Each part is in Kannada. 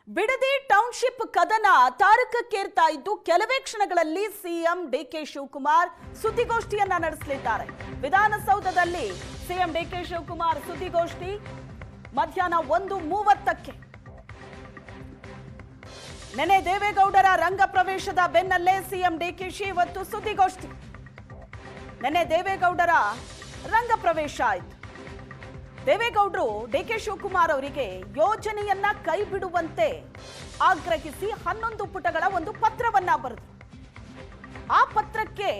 ಬಿಡದಿ ಟೌನ್ಶಿಪ್ ಕದನ ತಾರಕಕ್ಕೇರ್ತಾ ಇದ್ದು ಕೆಲವೇ ಕ್ಷಣಗಳಲ್ಲಿ ಸಿಎಂ ಡಿಕೆ ಶಿವಕುಮಾರ್ ಸುದ್ದಿಗೋಷ್ಠಿಯನ್ನ ನಡೆಸಲಿದ್ದಾರೆ. ವಿಧಾನಸೌಧದಲ್ಲಿ ಸಿಎಂ ಡಿಕೆ ಶಿವಕುಮಾರ್ ಸುದ್ದಿಗೋಷ್ಠಿ ಮಧ್ಯಾಹ್ನ 1:30ಕ್ಕೆ. ನೆನೆ ದೇವೇಗೌಡರ ರಂಗ ಪ್ರವೇಶದ ಬೆನ್ನಲ್ಲೇ ಸಿಎಂ ಡಿಕೆಶಿ ಇವತ್ತು ಸುದ್ದಿಗೋಷ್ಠಿ. ನೆನೆ ದೇವೇಗೌಡರ ರಂಗ ಪ್ರವೇಶ ಆಯಿತು. ದೇವೇಗೌಡರು ಡಿಕೆ ಶಿವಕುಮಾರ್ ಅವರಿಗೆ ಯೋಜನೆಯನ್ನ ಕೈ ಬಿಡುವಂತೆ ಆಗ್ರಹಿಸಿ 11 ಪುಟಗಳ ಒಂದು ಪತ್ರವನ್ನ ಬರೆದರು. ಆ ಪತ್ರಕ್ಕೆ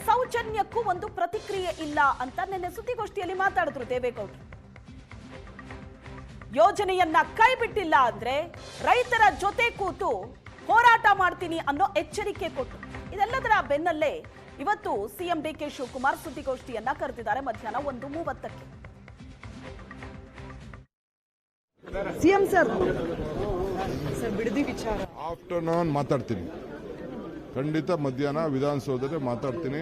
ಸೌಜನ್ಯಕ್ಕೂ ಒಂದು ಪ್ರತಿಕ್ರಿಯೆ ಇಲ್ಲ ಅಂತ ನಿನ್ನೆ ಸುದ್ದಿಗೋಷ್ಠಿಯಲ್ಲಿ ಮಾತಾಡಿದ್ರು ದೇವೇಗೌಡರು. ಯೋಜನೆಯನ್ನ ಕೈ ಬಿಟ್ಟಿಲ್ಲ ಅಂದ್ರೆ ರೈತರ ಜೊತೆ ಕೂತು ಹೋರಾಟ ಮಾಡ್ತೀನಿ ಅನ್ನೋ ಎಚ್ಚರಿಕೆ ಕೊಟ್ಟರು. ಇದೆಲ್ಲದರ ಬೆನ್ನಲ್ಲೇ ಇವತ್ತು ಸಿಎಂ ಡಿಕೆ ಶಿವಕುಮಾರ್ ಸುದ್ದಿಗೋಷ್ಠಿಯನ್ನ ಕರೆದಿದ್ದಾರೆ ಮಧ್ಯಾಹ್ನ 1:30ಕ್ಕೆ. ಸಿಎಂ ಸರ್ ಬಿಡದಿ ವಿಚಾರ ಆಫ್ಟರ್ನೂನ್ ಮಾತಾಡ್ತೀನಿ, ಖಂಡಿತ ಮಧ್ಯಾಹ್ನ ವಿಧಾನಸೌಧದಲ್ಲಿ ಮಾತಾಡ್ತೀನಿ.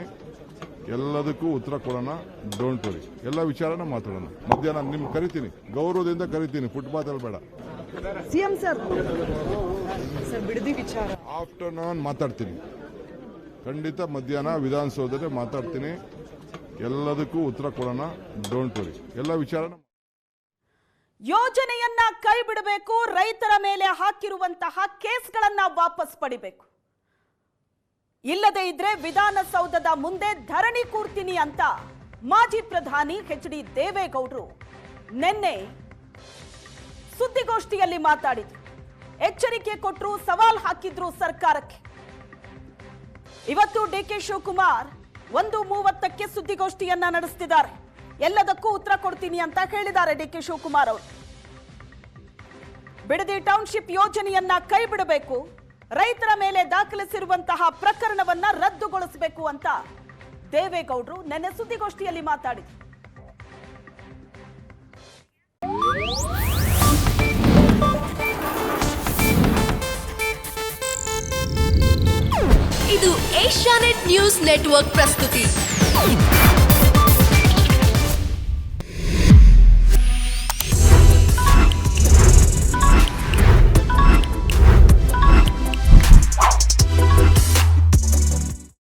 ಎಲ್ಲದಕ್ಕೂ ಉತ್ತರ ಕೊಡೋಣ, ಡೋಂಟ್ ವರಿ. ಎಲ್ಲ ವಿಚಾರನ ಮಾತಾಡೋಣ. ಮಧ್ಯಾಹ್ನ ನಿಮ್ಗೆ ಕರಿತೀನಿ, ಗೌರವದಿಂದ ಕರಿತೀನಿ, ಫುಟ್ಪಾತ್ ಅಲ್ಲಿ ಬೇಡ. ಸಿಎಂ ಸರ್ ಬಿಡದಿ ವಿಚಾರ ಆಫ್ಟರ್ನೂನ್ ಮಾತಾಡ್ತೀನಿ, ಖಂಡಿತ ಮಧ್ಯಾಹ್ನ ವಿಧಾನಸೌಧದಲ್ಲಿ ಮಾತಾಡ್ತೀನಿ. ಎಲ್ಲದಕ್ಕೂ ಉತ್ತರ ಕೊಡೋಣ, ಡೋಂಟ್ ವರಿ. ಎಲ್ಲ ವಿಚಾರನ ಯೋಜನೆಯನ್ನ ಕೈ ಬಿಡಬೇಕು, ರೈತರ ಮೇಲೆ ಹಾಕಿರುವಂತಹ ಕೇಸ್ಗಳನ್ನ ವಾಪಸ್ ಪಡಿಬೇಕು, ಇಲ್ಲದೇ ಇದ್ರೆ ವಿಧಾನಸೌಧದ ಮುಂದೆ ಧರಣಿ ಕೂರ್ತೀನಿ ಅಂತ ಮಾಜಿ ಪ್ರಧಾನಿ ಎಚ್.ಡಿ. ದೇವೇಗೌಡರು ನಿನ್ನೆ ಸುದ್ದಿಗೋಷ್ಠಿಯಲ್ಲಿ ಮಾತಾಡಿದ್ರು. ಎಚ್ಚರಿಕೆ ಕೊಟ್ಟರು, ಸವಾಲ್ ಹಾಕಿದ್ರು ಸರ್ಕಾರಕ್ಕೆ. ಇವತ್ತು ಡಿಕೆ ಶಿವಕುಮಾರ್ 1:30ಕ್ಕೆ ಸುದ್ದಿಗೋಷ್ಠಿಯನ್ನ ನಡೆಸ್ತಿದ್ದಾರೆ. ಎಲ್ಲದಕ್ಕೂ ಉತ್ತರ ಕೊಡ್ತೀನಿ ಅಂತ ಹೇಳಿದ್ದಾರೆ ಡಿಕೆ ಶಿವಕುಮಾರ್ ಅವರು. ಬಿಡದಿ ಟೌನ್ಶಿಪ್ ಯೋಜನೆಯನ್ನ ಕೈ ಬಿಡಬೇಕು, ರೈತರ ಮೇಲೆ ದಾಖಲಿಸಿರುವಂತಹ ಪ್ರಕರಣವನ್ನ ರದ್ದುಗೊಳಿಸಬೇಕು ಅಂತ ದೇವೇಗೌಡರು ನಿನ್ನೆ ಸುದ್ದಿಗೋಷ್ಠಿಯಲ್ಲಿ ಮಾತಾಡಿದರು. ಇದು ಏಷ್ಯಾನೆಟ್ ನ್ಯೂಸ್ ನೆಟ್ವರ್ಕ್ ಪ್ರಸ್ತುತಿ.